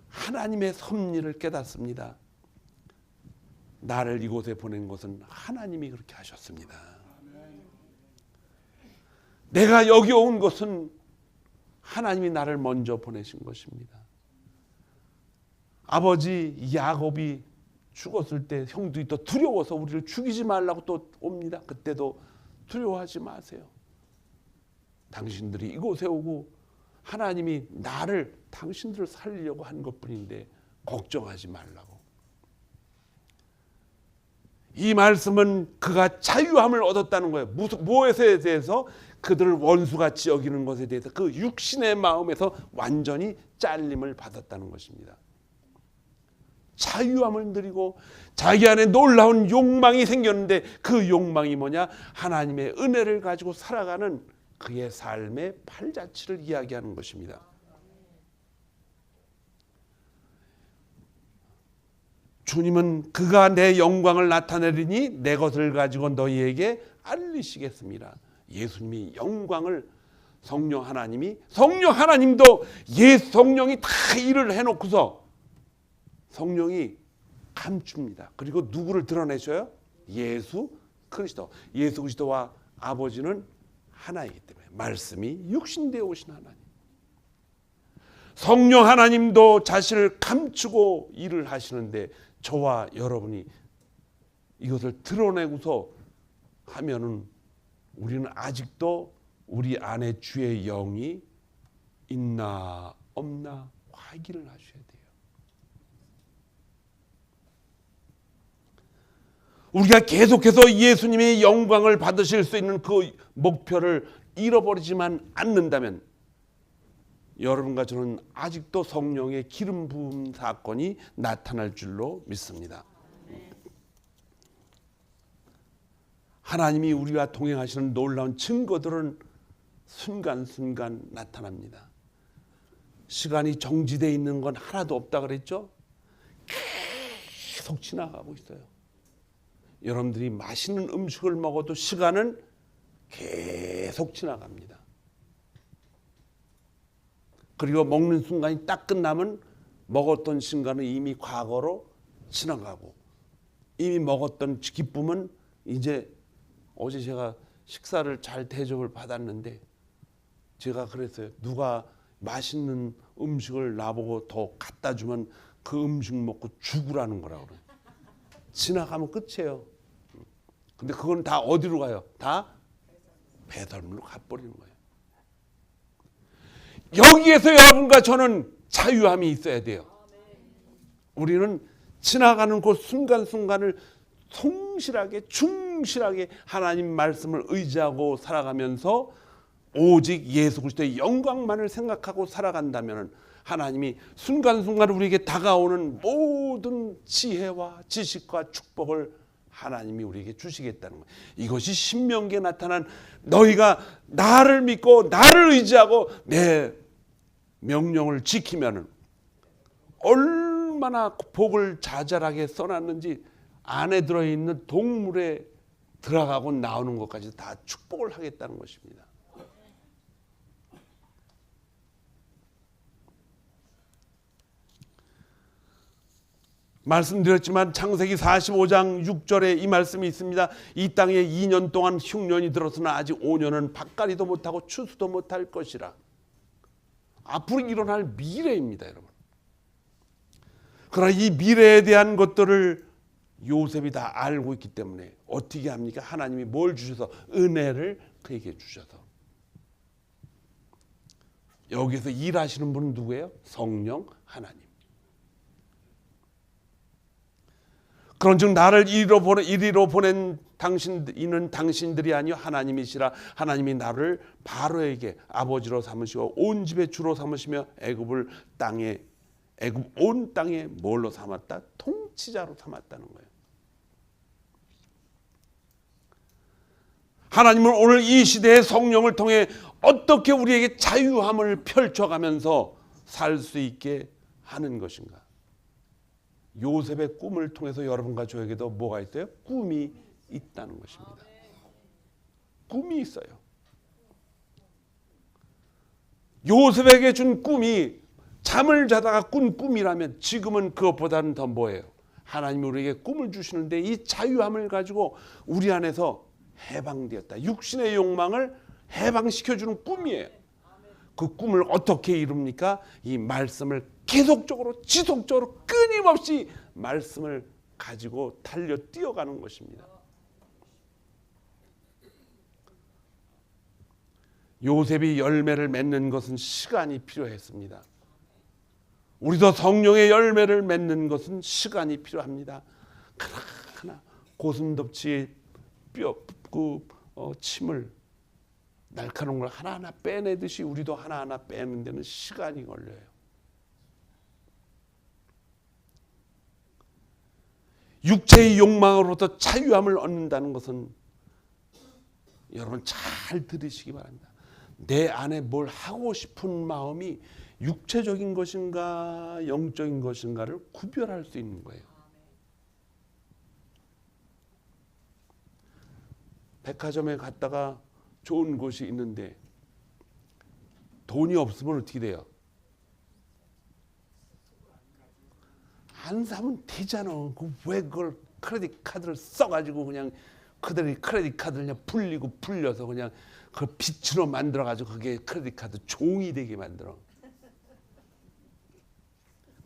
하나님의 섭리를 깨닫습니다. 나를 이곳에 보낸 것은 하나님이 그렇게 하셨습니다. 내가 여기 온 것은 하나님이 나를 먼저 보내신 것입니다. 아버지 야곱이 죽었을 때 형들이 또 두려워서 우리를 죽이지 말라고 또 옵니다. 그때도 두려워하지 마세요. 당신들이 이곳에 오고 하나님이 나를 당신들을 살리려고 한 것뿐인데 걱정하지 말라고. 이 말씀은 그가 자유함을 얻었다는 거예요. 무엇에 대해서? 그들을 원수같이 여기는 것에 대해서 그 육신의 마음에서 완전히 잘림을 받았다는 것입니다. 자유함을 누리고 자기 안에 놀라운 욕망이 생겼는데 그 욕망이 뭐냐? 하나님의 은혜를 가지고 살아가는 그의 삶의 팔자취를 이야기하는 것입니다. 주님은 그가 내 영광을 나타내리니 내 것을 가지고 너희에게 알리시겠습니다. 예수님이 영광을 성령 하나님도 성령이 다 일을 해놓고서 성령이 감춥니다. 그리고 누구를 드러내셔요? 예수 그리스도. 예수 그리스도와 아버지는 하나이기 때문에 말씀이 육신되어 오신 하나님. 성령 하나님도 자신을 감추고 일을 하시는데 저와 여러분이 이것을 드러내고서 하면은 우리는 아직도 우리 안에 주의 영이 있나 없나 확인을 하셔야 돼요. 우리가 계속해서 예수님의 영광을 받으실 수 있는 그 목표를 잃어버리지만 않는다면 여러분과 저는 아직도 성령의 기름 부음 사건이 나타날 줄로 믿습니다. 하나님이 우리와 동행하시는 놀라운 증거들은 순간순간 나타납니다. 시간이 정지되어 있는 건 하나도 없다 그랬죠? 계속 지나가고 있어요. 여러분들이 맛있는 음식을 먹어도 시간은 계속 지나갑니다. 그리고 먹는 순간이 딱 끝나면 먹었던 순간은 이미 과거로 지나가고 이미 먹었던 기쁨은 이제 어제 제가 식사를 잘 대접을 받았는데 제가 그랬어요. 누가 맛있는 음식을 나보고 더 갖다 주면 그 음식 먹고 죽으라는 거라고 그래요. 지나가면 끝이에요. 근데 그건 다 어디로 가요? 다 배설물로 가버리는 거예요. 여기에서 여러분과 저는 자유함이 있어야 돼요. 우리는 지나가는 그 순간순간을 성실하게 충실하게 하나님 말씀을 의지하고 살아가면서 오직 예수 그리스도의 영광만을 생각하고 살아간다면 하나님이 순간순간 우리에게 다가오는 모든 지혜와 지식과 축복을 하나님이 우리에게 주시겠다는 거예요. 이것이 신명기에 나타난 너희가 나를 믿고 나를 의지하고 내 명령을 지키면 얼마나 복을 자잘하게 써놨는지 안에 들어있는 동물에 들어가고 나오는 것까지 다 축복을 하겠다는 것입니다. 말씀드렸지만 창세기 45장 6절에 이 말씀이 있습니다. 이 땅에 2년 동안 흉년이 들었으나 아직 5년은 밭갈이도 못하고 추수도 못할 것이라. 앞으로 일어날 미래입니다, 여러분. 그러나 이 미래에 대한 것들을 요셉이 다 알고 있기 때문에 어떻게 합니까? 하나님이 뭘 주셔서? 은혜를 그에게 주셔서. 여기서 일하시는 분은 누구예요? 성령 하나님. 그런즉 나를 이리로 보낸 이는 당신들이 아니요 하나님이시라. 하나님이 나를 바로에게 아버지로 삼으시고 온 집의 주로 삼으시며 애굽 온 땅에 뭘로 삼았다? 통치자로 삼았다는 거예요. 하나님은 오늘 이 시대의 성령을 통해 어떻게 우리에게 자유함을 펼쳐가면서 살 수 있게 하는 것인가? 요셉의 꿈을 통해서 여러분과 저에게도 뭐가 있어요? 꿈이 있다는 것입니다. 꿈이 있어요. 요셉에게 준 꿈이 잠을 자다가 꾼 꿈이라면 지금은 그것보다는 더 뭐예요? 하나님이 우리에게 꿈을 주시는데 이 자유함을 가지고 우리 안에서 해방되었다. 육신의 욕망을 해방시켜주는 꿈이에요. 그 꿈을 어떻게 이룹니까? 이 말씀을 계속적으로 지속적으로 끊임없이 말씀을 가지고 달려 뛰어가는 것입니다. 요셉이 열매를 맺는 것은 시간이 필요했습니다. 우리도 성령의 열매를 맺는 것은 시간이 필요합니다. 하나하나 고슴도치의 침을 날카로운 걸 하나하나 빼내듯이 우리도 하나하나 빼는 데는 시간이 걸려요. 육체의 욕망으로부터 자유함을 얻는다는 것은 여러분 잘 들으시기 바랍니다. 내 안에 뭘 하고 싶은 마음이 육체적인 것인가 영적인 것인가를 구별할 수 있는 거예요. 백화점에 갔다가 좋은 곳이 있는데 돈이 없으면 어떻게 돼요? 안 사면 되잖아. 왜 그걸 크레딧 카드를 써가지고 그냥 그들이 크레딧 카드를 그냥 불려서 그냥 그 빛으로 만들어가지고 그게 크레딧 카드 종이 되게 만들어.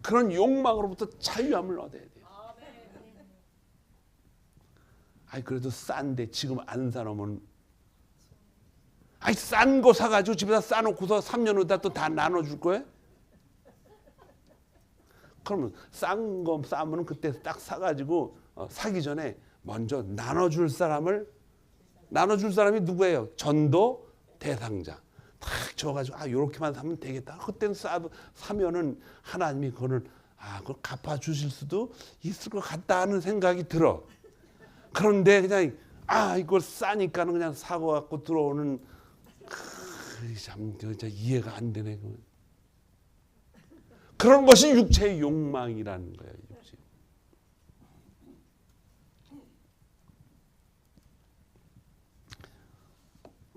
그런 욕망으로부터 자유함을 얻어야 돼요. 아이 그래도 싼데 지금 안 사놓으면 아이 싼 거 사가지고 집에다 싸놓고서 3년 후다 또 다 나눠줄 거예요? 그러면 싼 거 싸면 그때 딱 사가지고 사기 전에 먼저 나눠줄 사람이 누구예요? 전도 대상자. 딱 줘가지고 요렇게만 사면 되겠다. 그때는 사면은 하나님이 그걸 갚아주실 수도 있을 것 같다는 생각이 들어. 그런데 그냥 이걸 싸니까는 그냥 사고 갖고 들어오는 참 이해가 안 되네. 그런 것이 육체의 욕망이라는 거예요. 육체.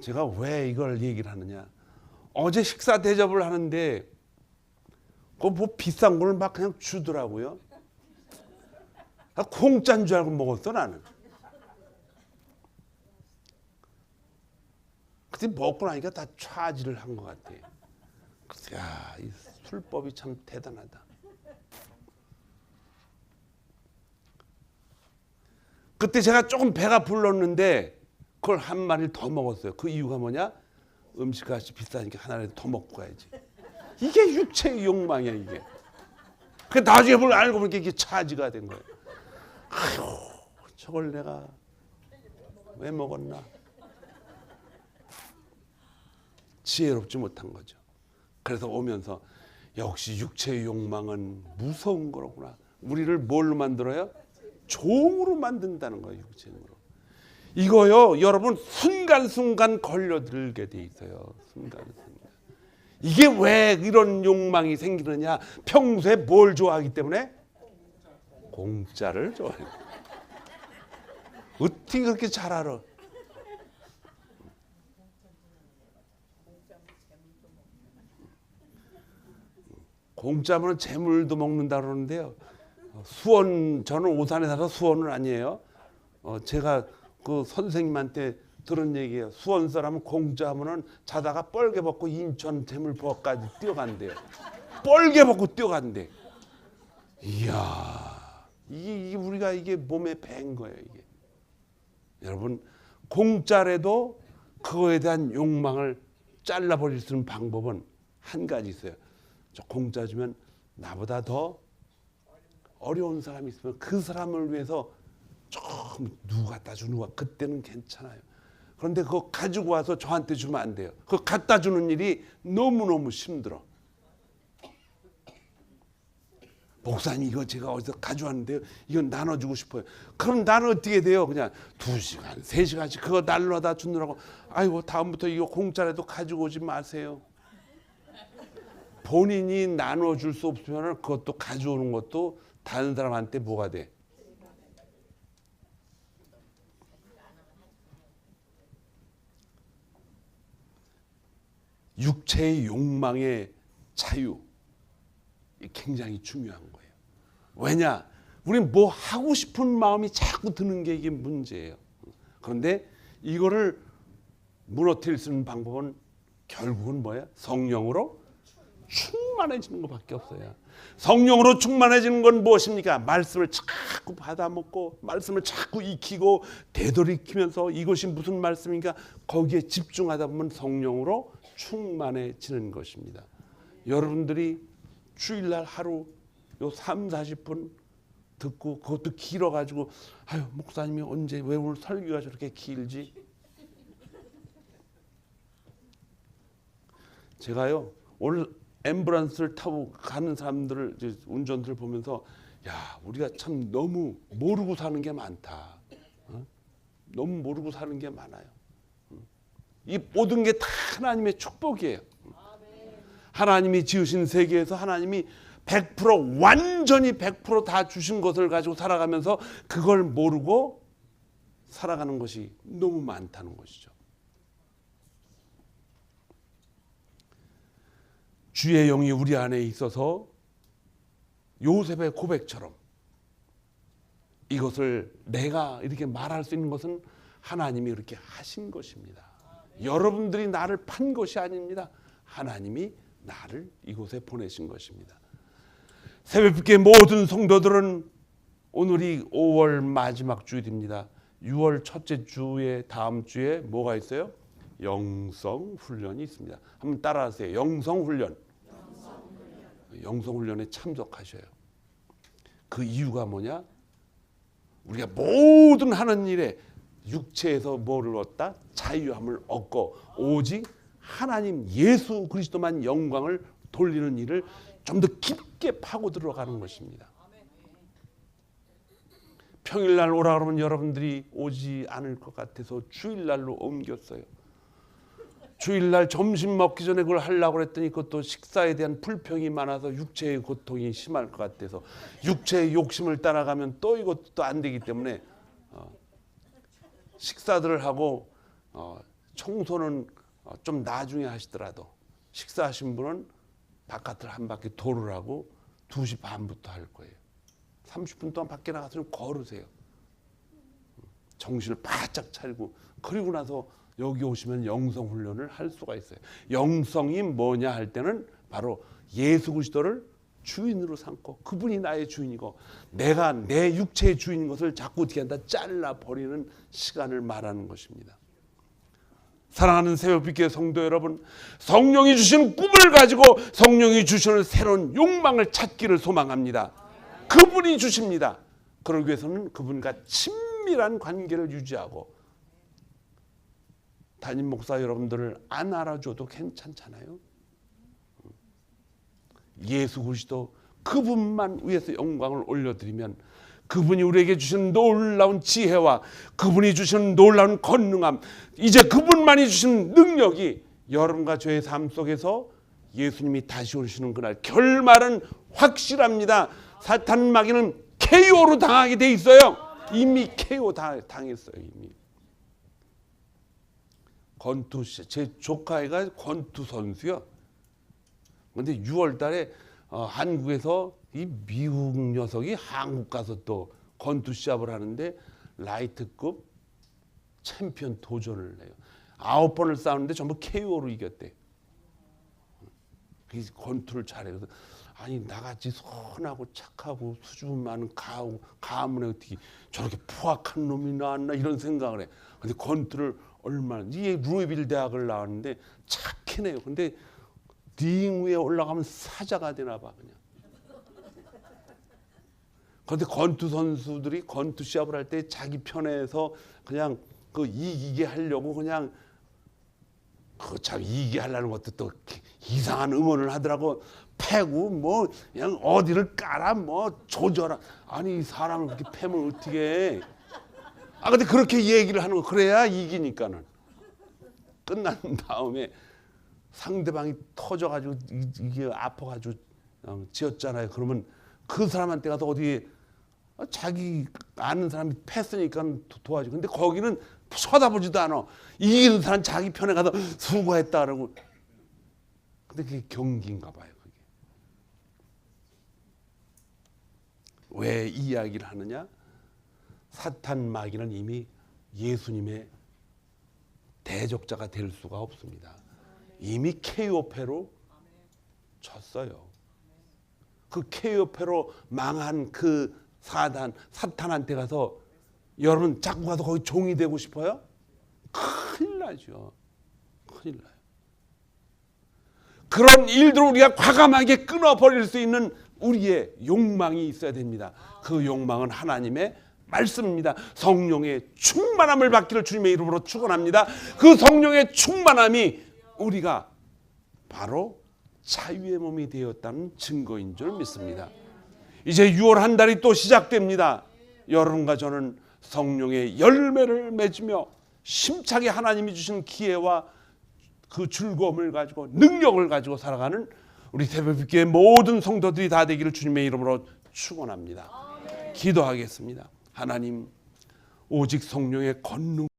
제가 왜 이걸 얘기를 하느냐? 어제 식사 대접을 하는데 그 뭐 비싼 걸 막 그냥 주더라고요. 공짜인 줄 알고 먹었어 나는. 그때 먹고 나니까 다 차지를 한 것 같아. 그래서 이 술법이 참 대단하다. 그때 제가 조금 배가 불렀는데 그걸 한 마리를 더 먹었어요. 그 이유가 뭐냐? 음식값이 비싸니까 하나를 더 먹고 가야지. 이게 육체의 욕망이야 이게. 그 나중에 뭘 알고 보니까 이게 차지가 된 거예요. 아유, 저걸 내가 왜 먹었나? 지혜롭지 못한 거죠. 그래서 오면서 역시 육체의 욕망은 무서운 거로구나. 우리를 뭘로 만들어요? 종으로 만든다는 거예요. 육체적으로. 이거요 여러분 순간순간 걸려들게 돼 있어요. 순간순간. 이게 왜 이런 욕망이 생기느냐? 평소에 뭘 좋아하기 때문에? 공짜를 좋아해요. 어떻게 그렇게 잘 알아? 공짜면 재물도 먹는다 그러는데요. 저는 오산에 살아서 수원은 아니에요. 제가 그 선생님한테 들은 얘기예요. 수원 사람은 공짜하면은 자다가 뻘개 벗고 인천 재물포까지 뛰어간대요. 뻘개 벗고 뛰어간대. 이야, 이게 우리가 이게 몸에 밴 거예요. 이게 여러분 공짜라도 그거에 대한 욕망을 잘라버릴 수 있는 방법은 한 가지 있어요. 저 공짜 주면 나보다 더 어려운 사람이 있으면 그 사람을 위해서 조금 누구 갖다 주는 거야. 그때는 괜찮아요. 그런데 그거 가지고 와서 저한테 주면 안 돼요. 그거 갖다 주는 일이 너무너무 힘들어. 목사님 이거 제가 어디서 가져왔는데요. 이건 나눠주고 싶어요. 그럼 나는 어떻게 돼요? 그냥 2시간, 3시간씩 그거 날라다 주느라고 아이고 다음부터 이거 공짜라도 가지고 오지 마세요. 본인이 나눠줄 수 없으면 그것도 가져오는 것도 다른 사람한테 뭐가 돼? 육체의 욕망의 자유 굉장히 중요한 거예요. 왜냐? 우리는 뭐 하고 싶은 마음이 자꾸 드는 게 이게 문제예요. 그런데 이거를 무너뜨릴 수 있는 방법은 결국은 뭐야? 성령으로 충만해지는 것밖에 없어요. 성령으로 충만해지는 건 무엇입니까? 말씀을 자꾸 받아먹고 말씀을 자꾸 익히고 되돌이키면서 이것이 무슨 말씀인가 거기에 집중하다 보면 성령으로 충만해지는 것입니다. 여러분들이 주일날 하루 요 3, 40분 듣고 그것도 길어가지고 아유 목사님이 언제 왜 오늘 설교가 저렇게 길지? 제가요 오늘 앰뷸런스를 타고 가는 사람들을 운전들을 보면서 야 우리가 참 너무 모르고 사는 게 많다. 너무 모르고 사는 게 많아요. 이 모든 게 다 하나님의 축복이에요. 하나님이 지으신 세계에서 하나님이 100% 완전히 100% 다 주신 것을 가지고 살아가면서 그걸 모르고 살아가는 것이 너무 많다는 것이죠. 주의 영이 우리 안에 있어서 요셉의 고백처럼 이것을 내가 이렇게 말할 수 있는 것은 하나님이 이렇게 하신 것입니다. 여러분들이 나를 판 것이 아닙니다. 하나님이 나를 이곳에 보내신 것입니다. 새벽빛의 모든 성도들은 오늘이 5월 마지막 주일입니다. 6월 첫째 주에 다음 주에 뭐가 있어요? 영성훈련이 있습니다. 한번 따라하세요. 영성훈련. 영성훈련에 참석하셔요. 그 이유가 뭐냐? 우리가 모든 하는 일에 육체에서 뭐를 얻다? 자유함을 얻고 오직 하나님 예수 그리스도만 영광을 돌리는 일을 좀 더 깊게 파고 들어가는 것입니다. 평일날 오라 그러면 여러분들이 오지 않을 것 같아서 주일날로 옮겼어요. 주일날 점심 먹기 전에 그걸 하려고 했더니 그것도 식사에 대한 불평이 많아서 육체의 고통이 심할 것 같아서 육체의 욕심을 따라가면 또 이것도 안 되기 때문에 식사들을 하고 청소는 좀 나중에 하시더라도 식사하신 분은 바깥을 한 바퀴 돌으라고 2시 반부터 할 거예요. 30분 동안 밖에 나가서 좀 걸으세요. 정신을 바짝 차리고 그리고 나서 여기 오시면 영성훈련을 할 수가 있어요. 영성이 뭐냐 할 때는 바로 예수 그리스도를 주인으로 삼고 그분이 나의 주인이고 내가 내 육체의 주인인 것을 자꾸 어떻게 한다 잘라버리는 시간을 말하는 것입니다. 사랑하는 새벽빛교회 성도 여러분, 성령이 주신 꿈을 가지고 성령이 주시는 새로운 욕망을 찾기를 소망합니다. 그분이 주십니다. 그러기 위해서는 그분과 친밀한 관계를 유지하고 담임 목사 여러분들을 안 알아줘도 괜찮잖아요. 예수 그리스도 그분만 위해서 영광을 올려드리면 그분이 우리에게 주신 놀라운 지혜와 그분이 주신 놀라운 권능함 이제 그분만이 주신 능력이 여러분과 저의 삶 속에서 예수님이 다시 오시는 그날 결말은 확실합니다. 사탄 마귀는 KO로 당하게 돼 있어요. 이미 KO 당했어요. 이미. 권투 제 조카애가 권투 선수요. 그런데 6월 달에 한국에서 이 미국 녀석이 한국 가서 또 권투 시합을 하는데 라이트급 챔피언 도전을 해요. 9번을 싸우는데 전부 KO로 이겼대. 권투를 잘해. 그래서 아니 나같이 선하고 착하고 수준 많은 가문에 어떻게 저렇게 포악한 놈이 나왔나 이런 생각을 해. 근데 권투를 얼마나 이게 루이빌 대학을 나왔는데 착해내요. 근데 링 위에 올라가면 사자가 되나 봐 그냥. 그런데 권투 선수들이 권투 시합을 할 때 자기 편에서 그냥 그 이기게 하려고 그냥 그 참 이기게 하려는 것도 또 이상한 응원을 하더라고. 패고 뭐 그냥 어디를 깔아 뭐 조져라. 아니 사람을 그렇게 패면 어떻게 해. 근데 그렇게 얘기를 하는 거 그래야 이기니까는. 끝난 다음에 상대방이 터져가지고 이게 아파가지고 지었잖아요. 그러면 그 사람한테 가서 어디 자기 아는 사람이 패스니까 도와줘. 근데 거기는 쳐다보지도 않아. 이기는 사람 자기 편에 가서 수고했다 그러고. 근데 그게 경기인가 봐요. 그게. 왜 이 이야기를 하느냐? 사탄 마귀는 이미 예수님의 대적자가 될 수가 없습니다. 이미 KO패로 졌어요. 그 케이오페로 망한 그 사탄한테 가서 여러분 자꾸 가서 거기 종이 되고 싶어요? 큰일 나죠. 큰일 나요. 그런 일들을 우리가 과감하게 끊어버릴 수 있는 우리의 욕망이 있어야 됩니다. 그 욕망은 하나님의 말씀입니다. 성령의 충만함을 받기를 주님의 이름으로 축원합니다. 그 성령의 충만함이 우리가 바로 자유의 몸이 되었다는 증거인 줄 믿습니다. 이제 6월 한 달이 또 시작됩니다. 여러분과 저는 성령의 열매를 맺으며 심차게 하나님이 주신 기회와 그 즐거움을 가지고 능력을 가지고 살아가는 우리 새벽빛교회 모든 성도들이 다 되기를 주님의 이름으로 축원합니다. 기도하겠습니다. 하나님, 오직 성령의 권능